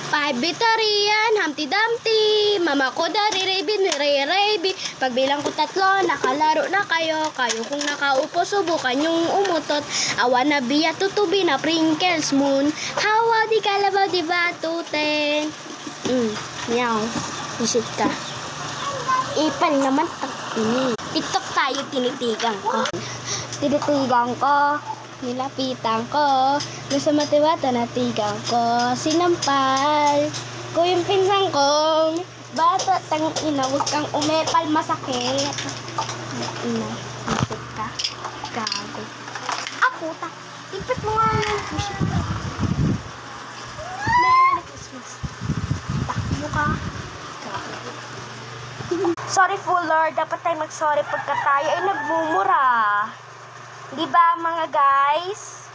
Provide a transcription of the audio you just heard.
Five Bitarian, Humpty Dumpty, Mama ko dari Raven, Ray. Pagbilang ko 3, nakalaro na kayo. Kayo kung nakaupo, subukan yung umutot. Awan na biya, tutubi na Pringles Moon. Hawa di kalabaw, di batuten. Meow. Visit ka. Ipal naman. TikTok tayo, tinitigan ko. Nilapitan ko. Nasa matiwata natigang ko. Sinampal ko yung pinsang kong bata tang ina. Huwag kang umepal, masakit. Ina, masakit ka. Gago. Puta. Ipit mo nga yung push. Merry Christmas. Takbo ka. Gago. Sorry, Fuller. Dapat tayo mag-sorry pagka tayo ay nagmumura. Di ba, mga guys?